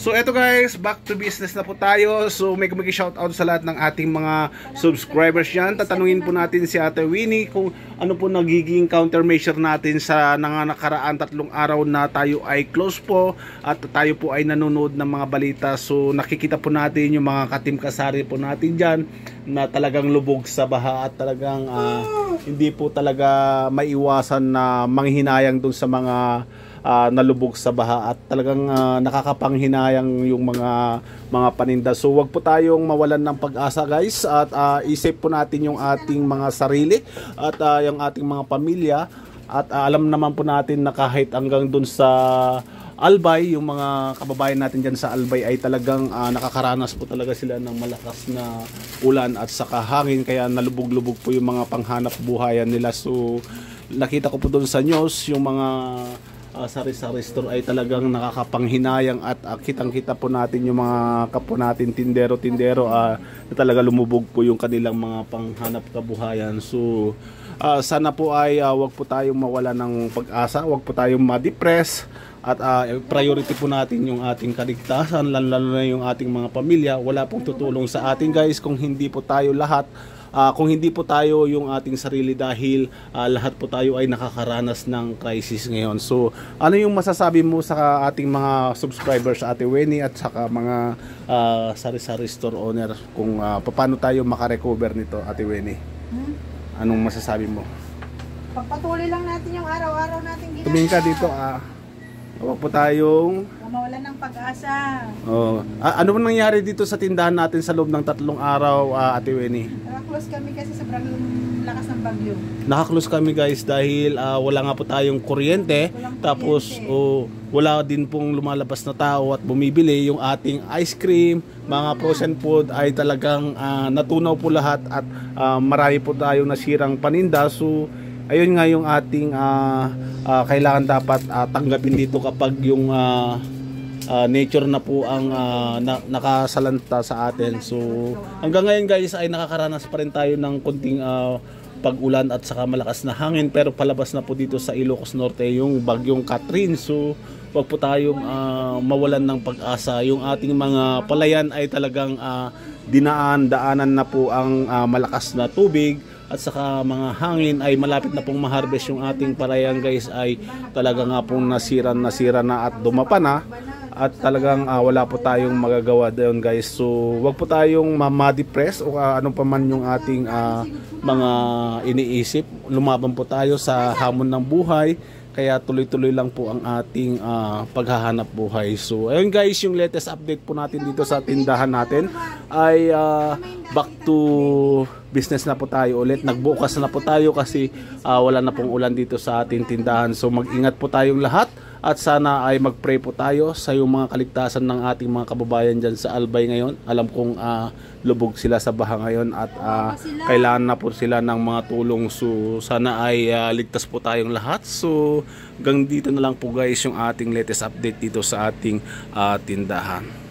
So eto guys, back to business na po tayo. So may shoutout sa lahat ng ating mga subscribers yan. Tatanungin po natin si Ate Winnie kung ano po nagiging countermeasure natin sa nakaraan 3 araw na tayo ay close po at tayo po ay nanonood ng mga balita. So nakikita po natin yung mga katim kasari po natin dyan na talagang lubog sa baha at talagang hindi po talaga maiwasan na manghinayang dun sa mga nalubog sa baha at talagang nakakapanghinayang yung mga paninda. So wag po tayong mawalan ng pag-asa guys at isip po natin yung ating mga sarili at yung ating mga pamilya at alam naman po natin na kahit hanggang dun sa Albay, yung mga kababayan natin dyan sa Albay ay talagang nakakaranas po talaga sila ng malakas na ulan at saka hangin kaya nalubog-lubog po yung mga panghanap buhayan nila. So nakita ko po doon sa news yung mga sari-sari store ay talagang nakakapanghinayang at kitang-kita po natin yung mga kapwa natin tindero-tindero na talaga lumubog po yung kanilang mga panghanap kabuhayan. So sana po ay wag po tayong mawala ng pag-asa, wag po tayong ma-depress at priority po natin yung ating kaligtasan, lalo na yung ating mga pamilya. Wala pong tutulong sa atin guys kung hindi po tayo lahat kung hindi po tayo yung ating sarili dahil lahat po tayo ay nakakaranas ng crisis ngayon. So ano yung masasabi mo sa ating mga subscribers, Ate Winnie, at saka mga sari-sari store owner kung paano tayo makarecover nito, Ate Winnie? Anong masasabi mo? Pagpatuloy lang natin yung araw-araw natin ginagawa. Tumingin ka dito, huwag po tayong mawalan ng pag-asa. Ano ba nangyari dito sa tindahan natin sa loob ng 3 araw, Ate Winnie? Naka-close kami kasi sa lakas ng bagyo. Naka-close kami guys dahil wala nga po tayong kuryente. Tapos wala din pong lumalabas na tao at bumibili. Yung ating ice cream, mga frozen food ay talagang natunaw po lahat at marami po tayong nasirang paninda. So ayun nga yung ating kailangan dapat tanggapin dito kapag yung nature na po ang nakasalanta sa atin. So hanggang ngayon guys ay nakakaranas pa rin tayo ng konting pag-ulan at saka malakas na hangin, pero palabas na po dito sa Ilocos Norte yung bagyong Catherine. So wag po tayong mawalan ng pag-asa. Yung ating mga palayan ay talagang daanan na po ang malakas na tubig at saka mga hangin ay malapit na pong ma-harvest yung ating palayan guys, ay talaga nga pong nasira na at dumapa na at talagang wala po tayong magagawa doon guys. So wag po tayong ma-depress o ano pa man yung ating mga iniisip. Lumaban po tayo sa hamon ng buhay. Kaya tuloy-tuloy lang po ang ating paghahanap buhay. So ayun guys, yung latest update po natin dito sa tindahan natin ay back to business na po tayo ulit. Nagbukas na po tayo kasi wala na pong ulan dito sa ating tindahan. So mag-ingat po tayong lahat at sana ay mag-pray po tayo sa yung mga kaligtasan ng ating mga kababayan dyan sa Albay ngayon. Alam kong lubog sila sa baha ngayon at kailangan na po sila ng mga tulong. So sana ay ligtas po tayong lahat. So hanggang dito na lang po guys yung ating latest update dito sa ating tindahan.